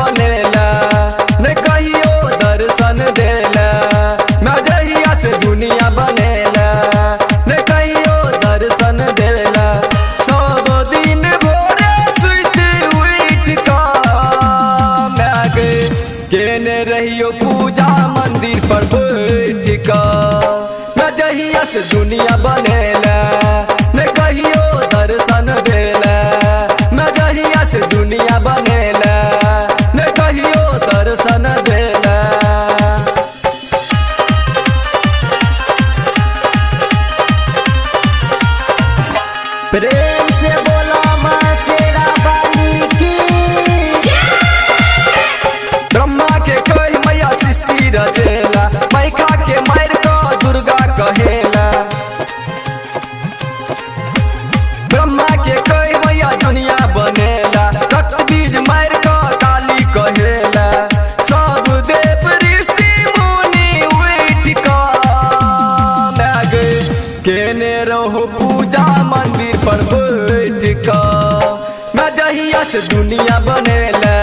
बनेला न कहियो दर्शन देला। मैं जहिया से दुनिया बनेला न कहियो दर्शन देला। सब दिन भोरे सुत उठ का मैं केने रहियो पूजा मंदिर पर बैठ का। मैं जहिया से दुनिया बनेला न कहियो दर्शन देला। मैं जहिया से दुनिया बनेला न कहियो दर्शन देला। प्रेम से बोला माँ शेरा वाली की। ब्रह्मा के कही मैया सृष्टि रचेला। मैका के मार का दुर्गा कहेला। ब्रह्मा के कही मैया दुनिया बनेला। रक्त बीज मार का काली कहेला। सब देव ऋषि मुनि उठ का केने रहो पूजा मंदिर पर बैठ का। मैं जहिया से दुनिया बनेला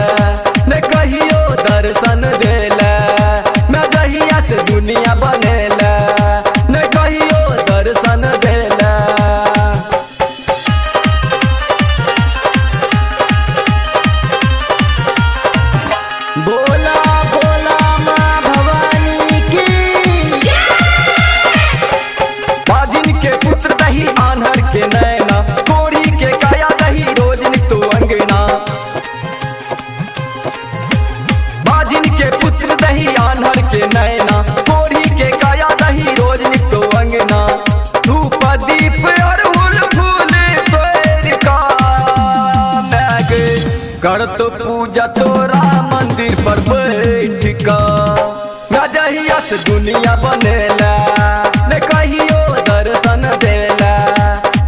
न कहियो दर्शन देला। मैं जहिया से दुनिया बनेला न कहियो दर्शन देला। बोला बोला माँ भवानी की। बाजिन के पुत्र दही आन्हर के नैना। कोरी के काया दही रोज नितो अंगना। बाजिन के पुत्र दही आन्हर के नैना। कोरी के काया दही रोज नितो अंगना। धूप दीप अड़हुल फूल तोड़ का मैं कर तो पूजा तोरा मंदिर पर बैठ का। मैं जहिया से दुनिया बनेला न कहियो दर्शन देला।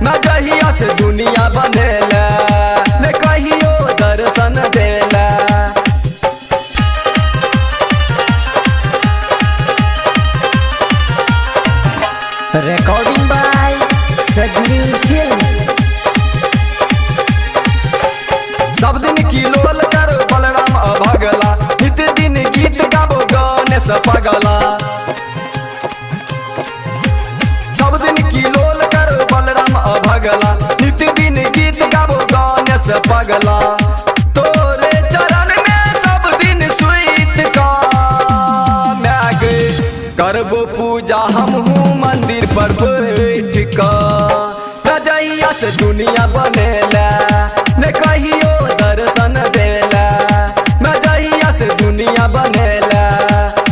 मैं जहिया से दुनिया बनेला न कहियो दर्शन देला। रिकॉर्डिंग बाय सजनी फिल्म्स। सब दिन की लोल कर बलराम अभगला। नित दिन गीत गाबो गणेश पगला। सब दिन की लोल कर बलराम अभगला। नित दिन गीत गाबो गणेश पगला। तोरे चरण में सब दिन सुइत का मैं करबो पूजा हमहू मंदिर पर बैठ का। मैं जहिया से दुनिया बनेला न कहियो दर्शन देला। मैं जहिया से दुनिया बनेला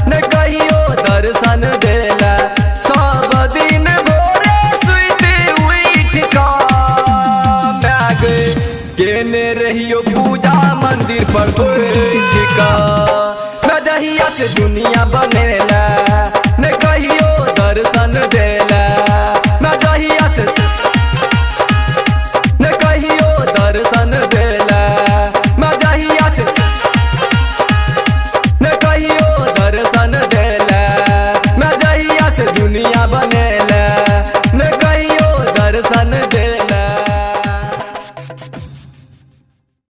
न कहियो दर्शन देला। सब दिन भोरे सुत उठ का मैं केने रहियो पूजा मंदिर पर बैठ का। मैं जहिया से दुनिया बनेला न कहियो दर्शन देला।